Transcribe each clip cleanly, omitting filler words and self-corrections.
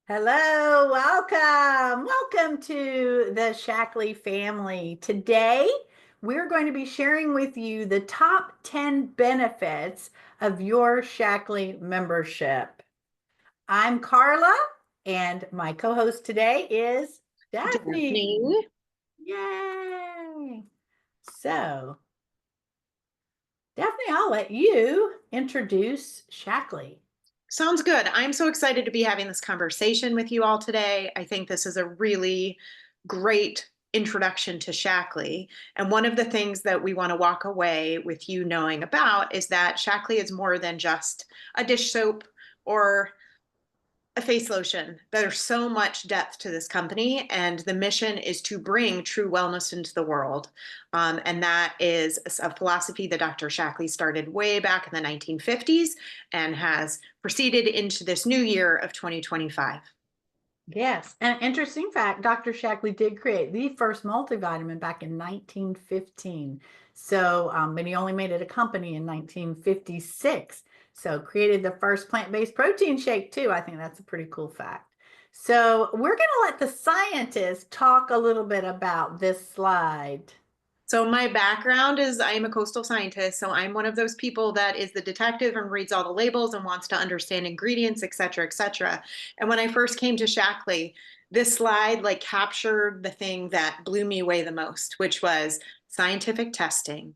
Hello, welcome. Welcome to the Shaklee family. Today, we're going to be sharing with you the top 10 benefits of your Shaklee membership. I'm Carla, and my co-host today is Daphne. Daphne. Yay! So, Daphne, I'll let you introduce Shaklee. Sounds good. I'm so excited to be having this conversation with you all today. I think this is a really great introduction to Shaklee. And one of the things that we want to walk away with you knowing about is that Shaklee is more than just a dish soap or a face lotion. There's so much depth to this company, and the mission is to bring true wellness into the world. And that is a philosophy that Dr. Shaklee started way back in the 1950s and has proceeded into this new year of 2025. Yes, and interesting fact, Dr. Shaklee did create the first multivitamin back in 1915. So, but he only made it a company in 1956. So, created the first plant-based protein shake too. I think that's a pretty cool fact. So, we're going to let the scientists talk a little bit about this slide. So my background is I'm a coastal scientist. So I'm one of those people that is the detective and reads all the labels and wants to understand ingredients, et cetera, et cetera. And when I first came to Shaklee, this slide like captured the thing that blew me away the most, which was scientific testing,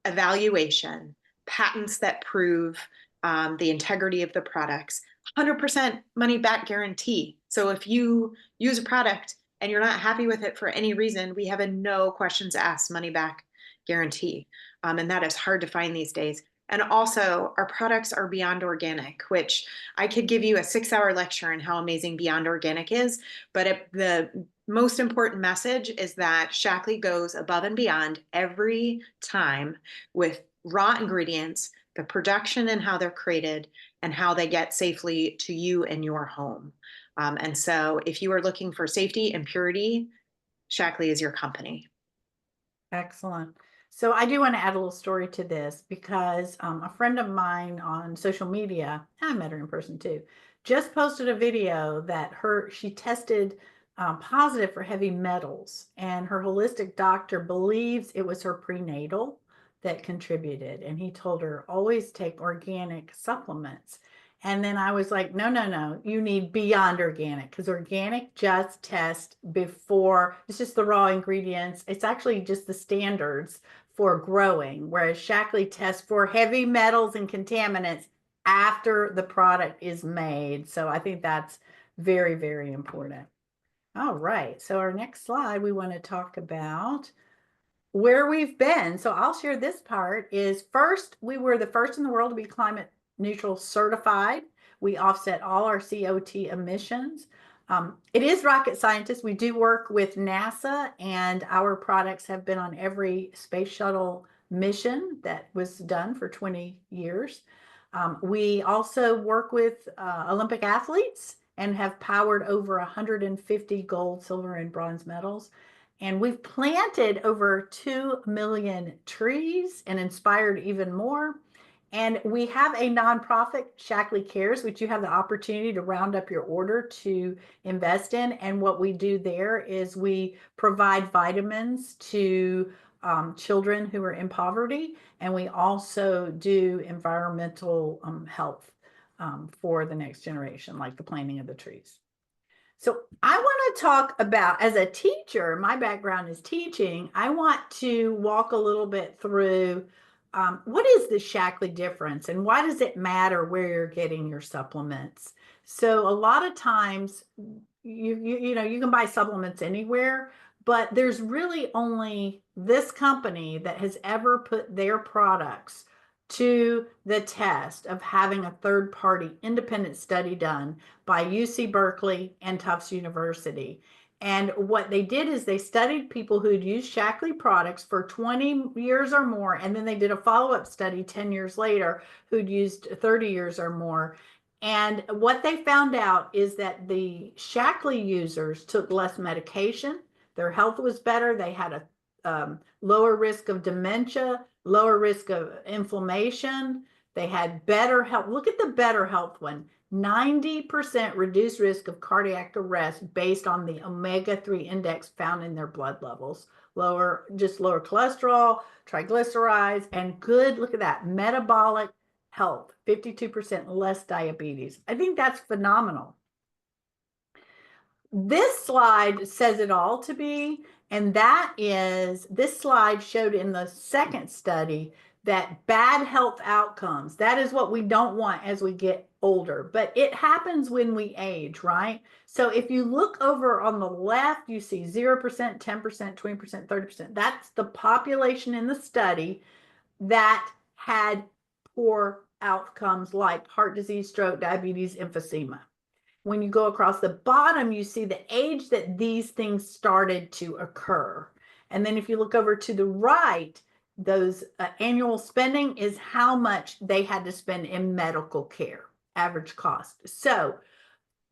evaluation, patents that prove the integrity of the products, 100% money back guarantee. So if you use a product and you're not happy with it for any reason, we have a no questions asked money back guarantee. And that is hard to find these days. And also, our products are beyond organic, which I could give you a 6 hour lecture on how amazing beyond organic is. But the most important message is that Shaklee goes above and beyond every time with raw ingredients, the production and how they're created, and how they get safely to you and your home. And so, if you are looking for safety and purity, Shaklee is your company. Excellent. So I do want to add a little story to this because a friend of mine on social media, I met her in person too, just posted a video that she tested positive for heavy metals, and her holistic doctor believes it was her prenatal that contributed. And he told her always take organic supplements. And then I was like, no, no, no, you need beyond organic because organic just test before, it's just the raw ingredients. It's actually just the standards for growing, whereas Shaklee tests for heavy metals and contaminants after the product is made. So I think that's very, very important. All right. So our next slide, we want to talk about where we've been. So I'll share this part is first, we were the first in the world to be climate neutral certified. We offset all our CO2 emissions. It is rocket scientists. We do work with NASA, and our products have been on every space shuttle mission that was done for 20 years. We also work with Olympic athletes and have powered over 150 gold, silver, and bronze medals. And we've planted over 2 million trees and inspired even more. And we have a nonprofit, Shaklee Cares, which you have the opportunity to round up your order to invest in. And what we do there is we provide vitamins to children who are in poverty. And we also do environmental health for the next generation, like the planting of the trees. So I want to talk about, as a teacher, my background is teaching. I want to walk a little bit through what is the Shaklee difference and why does it matter where you're getting your supplements? So a lot of times you can buy supplements anywhere, but there's really only this company that has ever put their products to the test of having a third party independent study done by UC Berkeley and Tufts University. And what they did is they studied people who'd used Shaklee products for 20 years or more, and then they did a follow-up study 10 years later who'd used 30 years or more. And what they found out is that the Shaklee users took less medication, their health was better, they had a lower risk of dementia, lower risk of inflammation. They had better health. Look at the better health one. 90% reduced risk of cardiac arrest based on the omega-3 index found in their blood levels. Lower cholesterol, triglycerides, and good, look at that, metabolic health, 52% less diabetes. I think that's phenomenal. This slide says it all to me, and that is, this slide showed in the second study that bad health outcomes, that is what we don't want as we get older, but it happens when we age, right? So if you look over on the left, you see 0%, 10%, 20%, 30%. That's the population in the study that had poor outcomes like heart disease, stroke, diabetes, emphysema. When you go across the bottom, you see the age that these things started to occur. And then if you look over to the right, those annual spending is how much they had to spend in medical care, average cost. So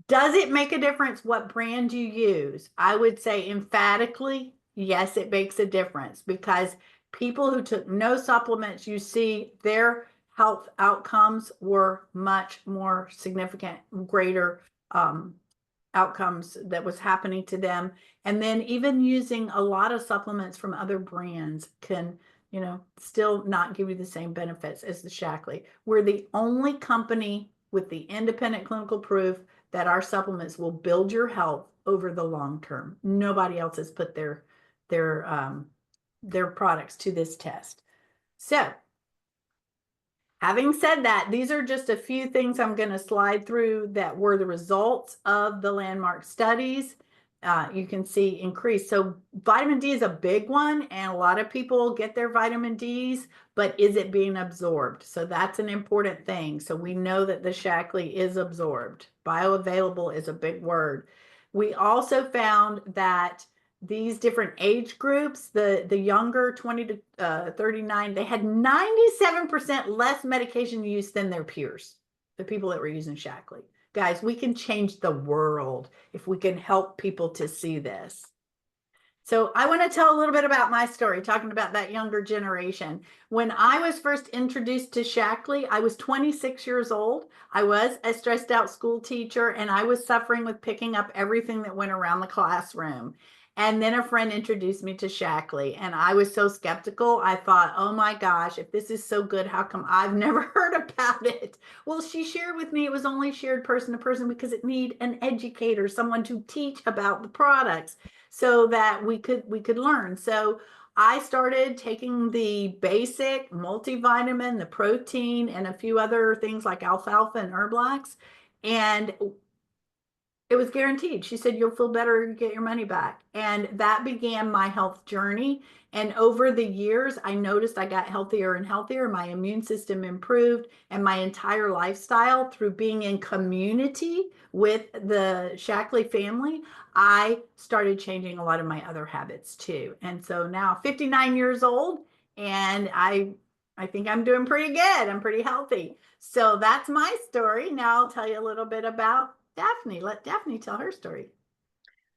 does it make a difference what brand you use? I would say emphatically, yes, it makes a difference, because people who took no supplements, you see their health outcomes were much more significant, greater outcomes that was happening to them. And then even using a lot of supplements from other brands can, still not give you the same benefits as the Shaklee. We're the only company with the independent clinical proof that our supplements will build your health over the long term. Nobody else has put their products to this test. So having said that, these are just a few things I'm going to slide through that were the results of the landmark studies. You can see increase. So vitamin D is a big one, and a lot of people get their vitamin Ds, but is it being absorbed? So that's an important thing. So we know that the Shaklee is absorbed. Bioavailable is a big word. We also found that these different age groups, the younger 20 to 39, they had 97% less medication use than their peers, the people that were using Shaklee. Guys, we can change the world if we can help people to see this. So I want to tell a little bit about my story, talking about that younger generation. When I was first introduced to Shaklee, I was 26 years old. I was a stressed out school teacher, and I was suffering with picking up everything that went around the classroom. And then a friend introduced me to Shaklee, and I was so skeptical. I thought, oh my gosh, if this is so good, how come I've never heard about it? Well, she shared with me it was only shared person to person because it need an educator, someone to teach about the products so that we could learn. So I started taking the basic multivitamin, the protein, and a few other things like alfalfa and Herblax. And it was guaranteed. She said, you'll feel better, get your money back. And that began my health journey. And over the years, I noticed I got healthier and healthier. My immune system improved, and my entire lifestyle through being in community with the Shaklee family, I started changing a lot of my other habits too. And so now 59 years old, and I think I'm doing pretty good. I'm pretty healthy. So that's my story. Now I'll tell you a little bit about Daphne. Let Daphne tell her story.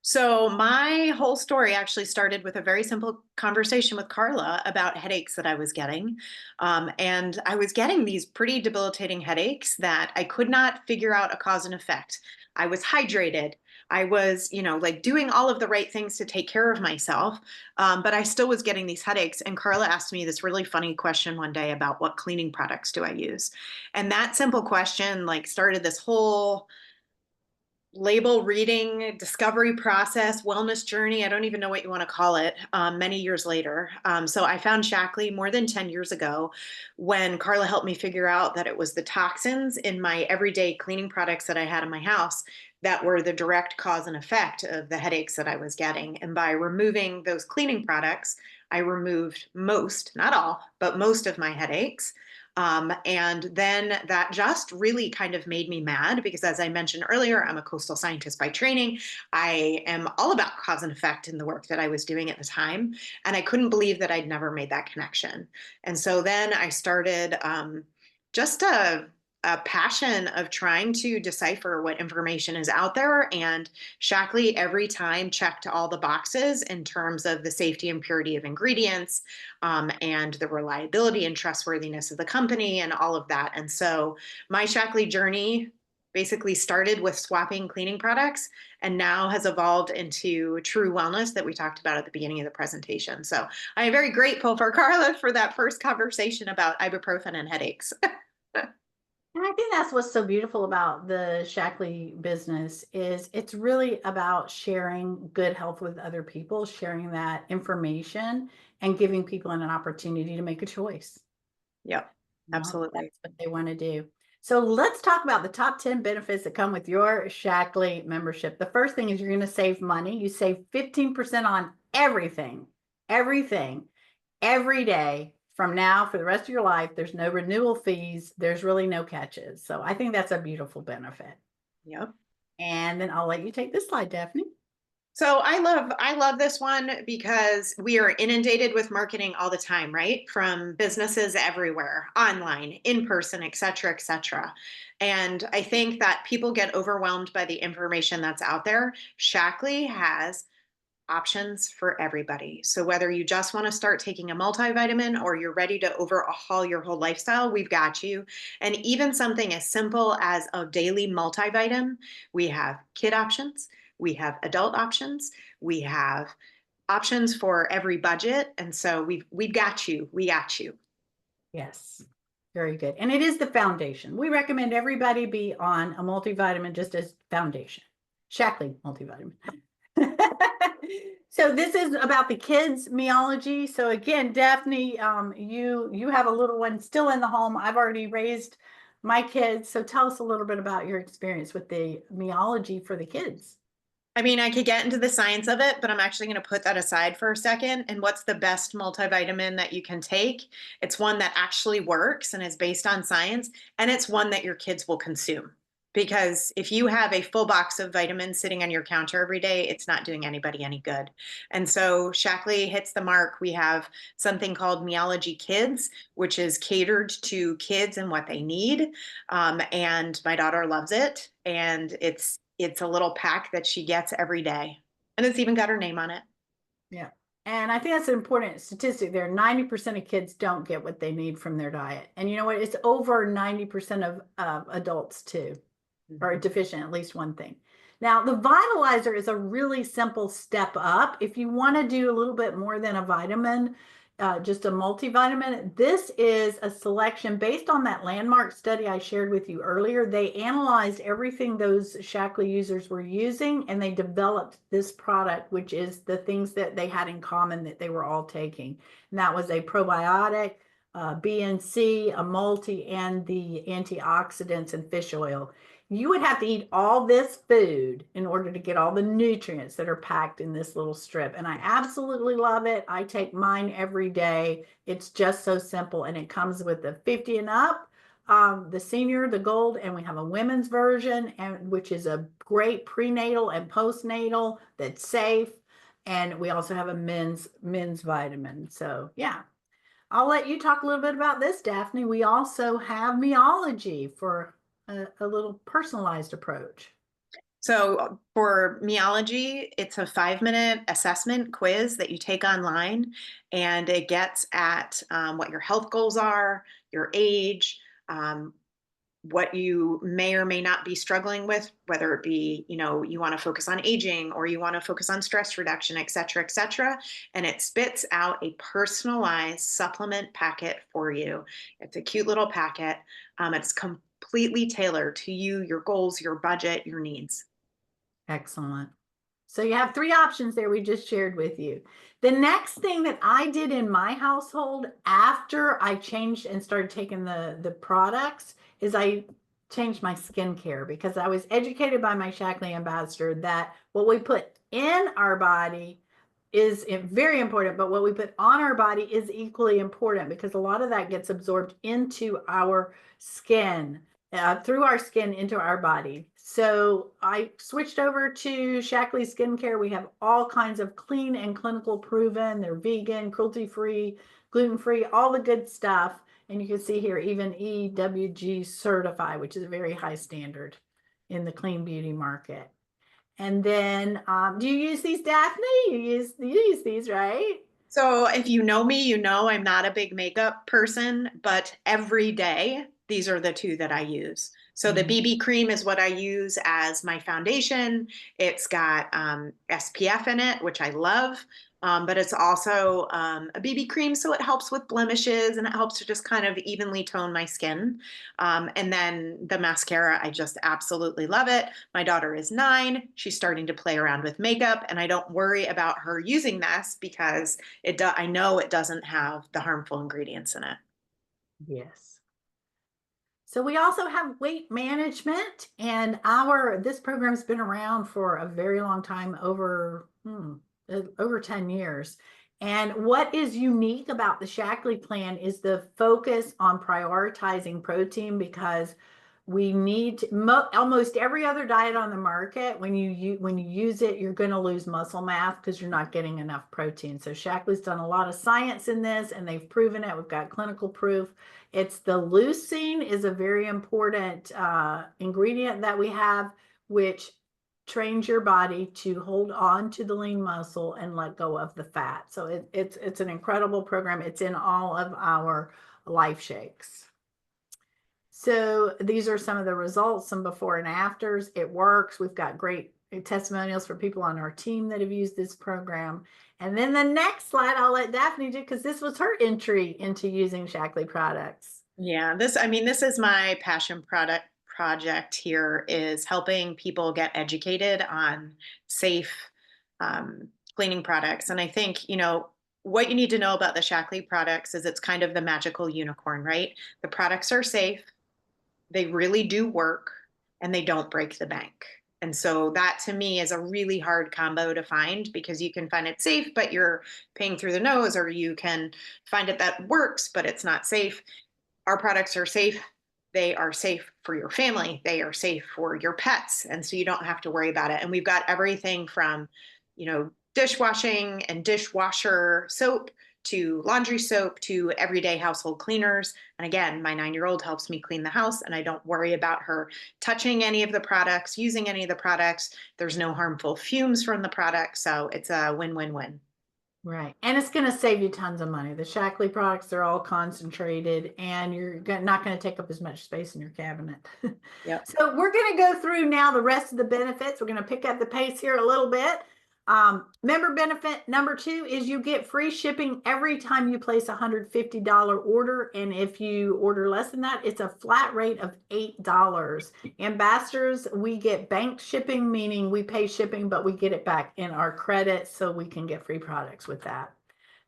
So my whole story actually started with a very simple conversation with Carla about headaches that I was getting. And I was getting these pretty debilitating headaches that I could not figure out a cause and effect. I was hydrated. I was, like doing all of the right things to take care of myself. But I still was getting these headaches. And Carla asked me this really funny question one day about what cleaning products do I use? And that simple question like started this whole label reading, discovery process, wellness journey. I don't even know what you want to call it, many years later. So I found Shaklee more than 10 years ago when Carla helped me figure out that it was the toxins in my everyday cleaning products that I had in my house that were the direct cause and effect of the headaches that I was getting. And by removing those cleaning products, I removed most, not all, but most of my headaches. And then that just really kind of made me mad because, as I mentioned earlier, I'm a coastal scientist by training. I am all about cause and effect in the work that I was doing at the time. And I couldn't believe that I'd never made that connection. And so then I started just a passion of trying to decipher what information is out there. And Shaklee every time checked all the boxes in terms of the safety and purity of ingredients, and the reliability and trustworthiness of the company and all of that. And so my Shaklee journey basically started with swapping cleaning products and now has evolved into true wellness that we talked about at the beginning of the presentation. So I am very grateful for Carla for that first conversation about ibuprofen and headaches. And I think that's what's so beautiful about the Shaklee business is it's really about sharing good health with other people, sharing that information and giving people an opportunity to make a choice. Yep, absolutely. That's what they want to do. So let's talk about the top 10 benefits that come with your Shaklee membership. The first thing is you're going to save money. You save 15% on everything, every day from now for the rest of your life. There's no renewal fees. There's really no catches. So I think that's a beautiful benefit. Yep. And then I'll let you take this slide, Daphne. So I love this one because we are inundated with marketing all the time, right? From businesses everywhere, online, in person, et cetera, et cetera. And I think that people get overwhelmed by the information that's out there. Shaklee has options for everybody. So whether you just want to start taking a multivitamin or you're ready to overhaul your whole lifestyle, we've got you. And even something as simple as a daily multivitamin, we have kid options, we have adult options, we have options for every budget. And so we've got you. We got you. Yes, very good. And it is the foundation. We recommend everybody be on a multivitamin just as foundation. Shaklee multivitamin. So this is about the kids' Meology. So again, Daphne, you have a little one still in the home. I've already raised my kids. So tell us a little bit about your experience with the Meology for the kids. I mean, I could get into the science of it, but I'm actually going to put that aside for a second. And what's the best multivitamin that you can take? It's one that actually works and is based on science, and it's one that your kids will consume. Because if you have a full box of vitamins sitting on your counter every day, it's not doing anybody any good. And so Shaklee hits the mark. We have something called Meology Kids, which is catered to kids and what they need. And my daughter loves it. And it's a little pack that she gets every day. And it's even got her name on it. Yeah. And I think that's an important statistic there. 90% of kids don't get what they need from their diet. And you know what? It's over 90% of adults too, are deficient at least one thing. Now, the vitalizer is a really simple step up. If you want to do a little bit more than a vitamin, just a multivitamin, this is a selection based on that landmark study I shared with you earlier. They analyzed everything those Shaklee users were using, and they developed this product, which is the things that they had in common that they were all taking. And that was a probiotic, B and C, a multi, and the antioxidants and fish oil. You would have to eat all this food in order to get all the nutrients that are packed in this little strip. And I absolutely love it. I take mine every day. It's just so simple. And it comes with the 50 and up, the senior, the gold, and we have a women's version, and which is a great prenatal and postnatal that's safe. And we also have a men's vitamin. So yeah. I'll let you talk a little bit about this, Daphne. We also have Meology for a little personalized approach. So for Meology, it's a 5-minute assessment quiz that you take online, and it gets at what your health goals are, your age, what you may or may not be struggling with, whether it be, you want to focus on aging or you want to focus on stress reduction, et cetera, et cetera. And it spits out a personalized supplement packet for you. It's a cute little packet. It's completely tailored to you, your goals, your budget, your needs. Excellent. So you have three options there we just shared with you. The next thing that I did in my household after I changed and started taking the products is I changed my skincare, because I was educated by my Shaklee ambassador that what we put in our body is very important, but what we put on our body is equally important, because a lot of that gets absorbed into our skin, through our skin into our body. So I switched over to Shaklee Skincare. We have all kinds of clean and clinical proven. They're vegan, cruelty-free, gluten-free, all the good stuff. And you can see here, even EWG certified, which is a very high standard in the clean beauty market. And then, do you use these, Daphne? You use these, right? So if you know me, you know I'm not a big makeup person, but every day, these are the two that I use. So the BB cream is what I use as my foundation. It's got SPF in it, which I love. But it's also a BB cream, so it helps with blemishes and it helps to just kind of evenly tone my skin. And then the mascara, I just absolutely love it. My daughter is 9. She's starting to play around with makeup, and I don't worry about her using this because I know it doesn't have the harmful ingredients in it. Yes. So we also have weight management, and this program's been around for a very long time, over 10 years. And what is unique about the Shaklee plan is the focus on prioritizing protein, because we need almost every other diet on the market. When you use it, you're going to lose muscle mass because you're not getting enough protein. So Shaklee's done a lot of science in this, and they've proven it. We've got clinical proof. It's the leucine is a very important ingredient that we have, which trains your body to hold on to the lean muscle and let go of the fat. So it's an incredible program. It's in all of our life shakes. So these are some of the results, some before and afters. It works. We've got great testimonials for people on our team that have used this program. And then the next slide, I'll let Daphne do, because this was her entry into using Shaklee products. Yeah, this is my passion project here, is helping people get educated on safe cleaning products. And I think, what you need to know about the Shaklee products is it's kind of the magical unicorn, right? The products are safe, they really do work, and they don't break the bank. And so that to me is a really hard combo to find, because you can find it safe, but you're paying through the nose, or you can find it that works, but it's not safe. Our products are safe. They are safe for your family. They are safe for your pets. And so you don't have to worry about it. And we've got everything from, dishwashing and dishwasher soap to laundry soap to everyday household cleaners. And again, my 9-year-old helps me clean the house, and I don't worry about her touching any of the products, using any of the products. There's no harmful fumes from the product. So it's a win-win-win. Right. And it's going to save you tons of money. The Shaklee products are all concentrated, and you're not going to take up as much space in your cabinet. Yep. So we're going to go through now the rest of the benefits. We're going to pick up the pace here a little bit. Member benefit number 2 is you get free shipping every time you place a $150 order. And if you order less than that, it's a flat rate of $8. Ambassadors, we get banked shipping, meaning we pay shipping, but we get it back in our credit, so we can get free products with that.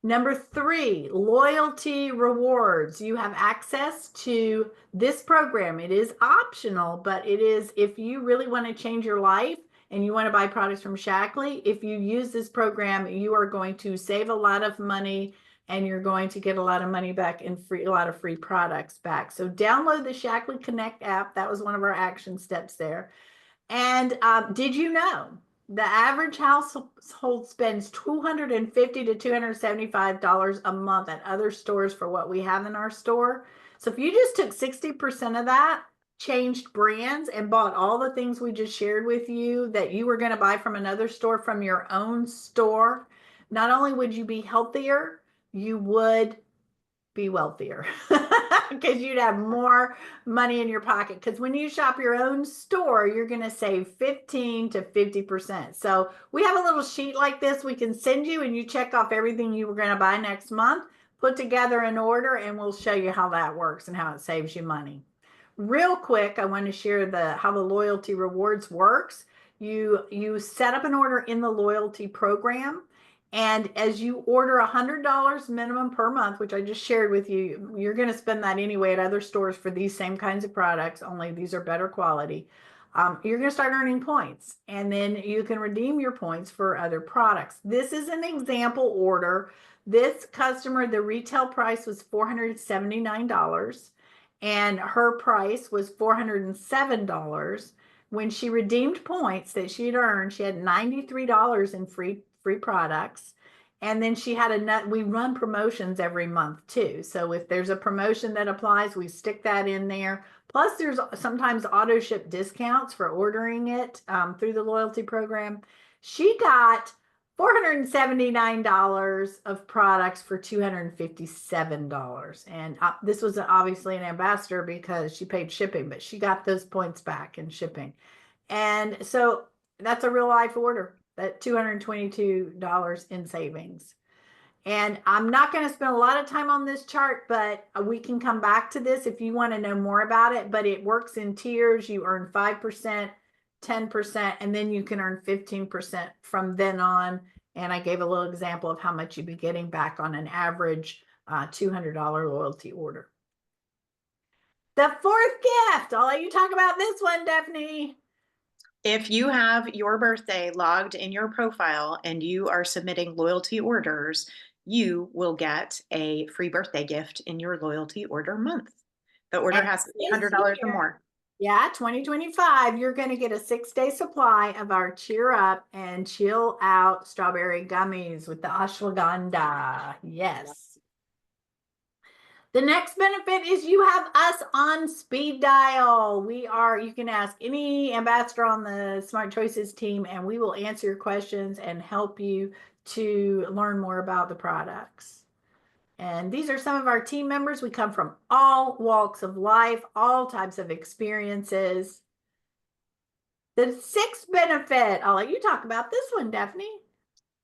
Number 3, loyalty rewards. You have access to this program. It is optional, but it is, if you really want to change your life and you want to buy products from Shaklee, if you use this program, you are going to save a lot of money, and you're going to get a lot of money back and a lot of free products back. So download the Shaklee Connect app. That was one of our action steps there. And did you know the average household spends $250 to $275 a month at other stores for what we have in our store? So if you just took 60% of that, changed brands, and bought all the things we just shared with you that you were going to buy from another store from your own store, not only would you be healthier, you would be wealthier, because you'd have more money in your pocket. Because when you shop your own store, you're going to save 15 to 50%. So we have a little sheet like this we can send you, and you check off everything you were going to buy next month, put together an order, and we'll show you how that works and how it saves you money. Real quick, I want to share how the loyalty rewards works. You set up an order in the loyalty program, and as you order $100 minimum per month, which I just shared with you, you're going to spend that anyway at other stores for these same kinds of products, only these are better quality. You're going to start earning points, and then you can redeem your points for other products. This is an example order. This customer, the retail price was $479. And her price was $407. When she redeemed points that she had earned, she had $93 in free products. And then she had we run promotions every month too. So if there's a promotion that applies, we stick that in there. Plus there's sometimes auto ship discounts for ordering it through the loyalty program. She got $479 of products for $257. And this was obviously an ambassador because she paid shipping, but she got those points back in shipping. And so that's a real life order, that $222 in savings. And I'm not going to spend a lot of time on this chart, but we can come back to this if you want to know more about it. But it works in tiers. You earn 5%, 10%, and then you can earn 15% from then on. And I gave a little example of how much you'd be getting back on an average $200 loyalty order. The fourth gift, I'll let you talk about this one, Daphne. If you have your birthday logged in your profile and you are submitting loyalty orders, you will get a free birthday gift in your loyalty order month. The order And has to be this $100 or year, more. yeah, 2025, you're going to get a 6-day supply of our Cheer Up and Chill Out strawberry gummies with the ashwagandha. Yes. The next benefit is you have us on speed dial. You can ask any ambassador on the Smart Choices team, and we will answer your questions and help you to learn more about the products. And these are some of our team members. We come from all walks of life, all types of experiences. The sixth benefit, I'll let you talk about this one, Daphne.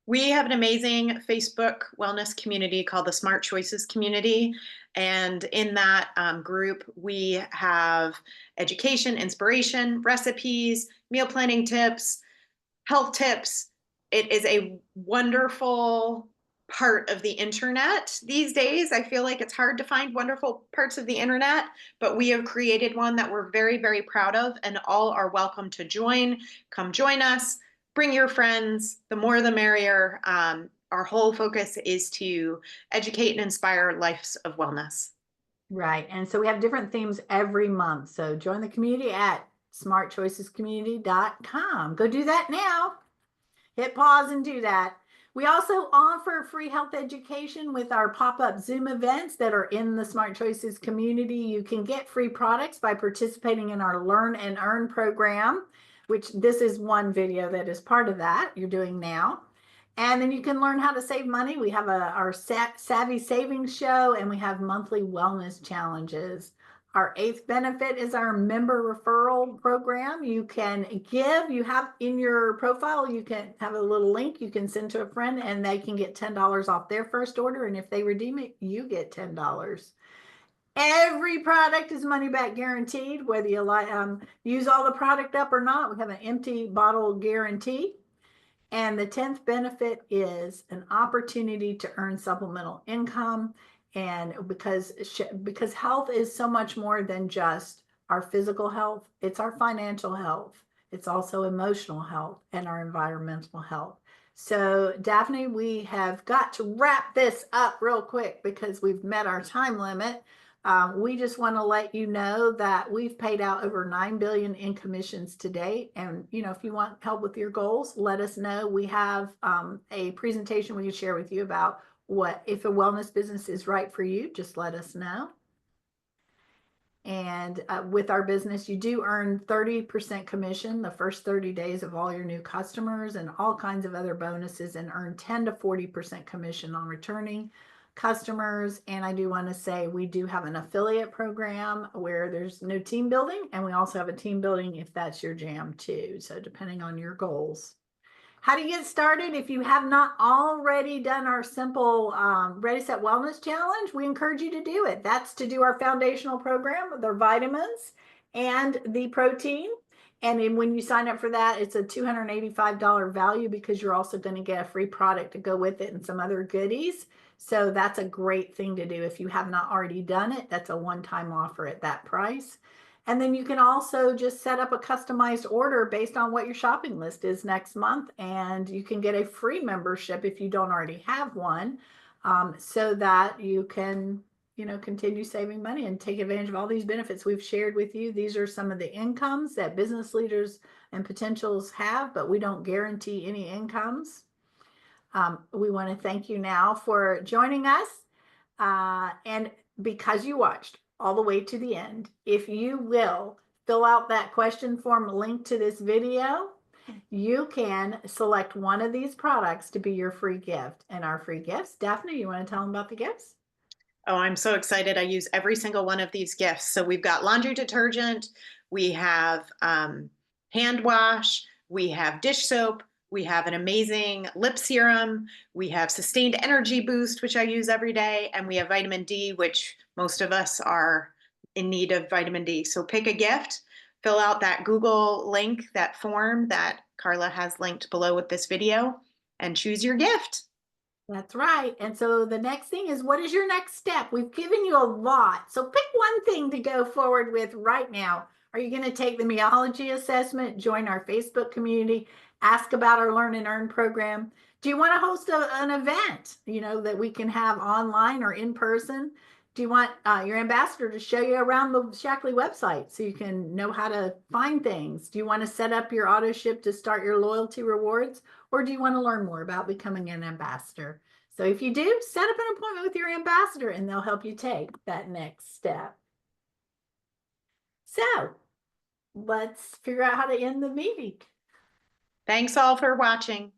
We have an amazing Facebook wellness community called the Smart Choices Community. And in that group, we have education, inspiration, recipes, meal planning tips, health tips. It is a wonderful part of the internet these days. I feel like it's hard to find wonderful parts of the internet, but we have created one that we're very, very proud of, and all are welcome to join. Come join us. Bring your friends. The more the merrier. Our whole focus is to educate and inspire lives of wellness. Right. And so we have different themes every month. So join the community at smartchoicescommunity.com. Go do that now. Hit pause and do that. We also offer free health education with our pop-up Zoom events that are in the Smart Choices community. You can get free products by participating in our Learn and Earn program, which this is one video that is part of that you're doing now. And then you can learn how to save money. We have our Savvy Savings Show, and we have monthly wellness challenges. Our eighth benefit is our member referral program. You can give, you have in your profile, you can have a little link you can send to a friend, and they can get $10 off their first order. And if they redeem it, you get $10. Every product is money back guaranteed, whether you use all the product up or not. We have an empty bottle guarantee. And the 10th benefit is an opportunity to earn supplemental income. And because health is so much more than just our physical health, it's our financial health. It's also emotional health and our environmental health. So Daphne, we have got to wrap this up real quick because we've met our time limit. We just want to let you know that we've paid out over $9 billion in commissions to date. And, if you want help with your goals, let us know. We have a presentation we can share with you about if a wellness business is right for you, just let us know. And with our business, you do earn 30% commission the first 30 days of all your new customers and all kinds of other bonuses, and earn 10 to 40% commission on returning customers. And I do want to say we do have an affiliate program where there's no team building, and we also have a team building if that's your jam too. So depending on your goals. How do you get started? If you have not already done our simple Ready Set Wellness Challenge, we encourage you to do it. That's to do our foundational program with our vitamins and the protein. And then when you sign up for that, it's a $285 value because you're also going to get a free product to go with it and some other goodies. So that's a great thing to do. If you have not already done it, that's a one-time offer at that price. And then you can also just set up a customized order based on what your shopping list is next month. And you can get a free membership if you don't already have one, so that you can, continue saving money and take advantage of all these benefits we've shared with you. These are some of the incomes that business leaders and potentials have, but we don't guarantee any incomes. We want to thank you now for joining us. And because you watched all the way to the end, if you will fill out that question form linked to this video, you can select one of these products to be your free gift. And our free gifts, Daphne, you want to tell them about the gifts? Oh, I'm so excited. I use every single one of these gifts. So we've got laundry detergent, we have hand wash, we have dish soap, we have an amazing lip serum, we have sustained energy boost, which I use every day, and we have vitamin D, which most of us are in need of vitamin D. So pick a gift, fill out that Google link, that form that Carla has linked below with this video, and choose your gift. That's right. And so the next thing is, what is your next step? We've given you a lot. So pick one thing to go forward with right now. Are you going to take the Meology assessment, join our Facebook community, ask about our Learn and Earn program? Do you want to host an event, that we can have online or in person? Do you want your ambassador to show you around the Shaklee website so you can know how to find things? Do you want to set up your auto ship to start your loyalty rewards? Or do you want to learn more about becoming an ambassador? So if you do, set up an appointment with your ambassador and they'll help you take that next step. So let's figure out how to end the meeting. Thanks all for watching.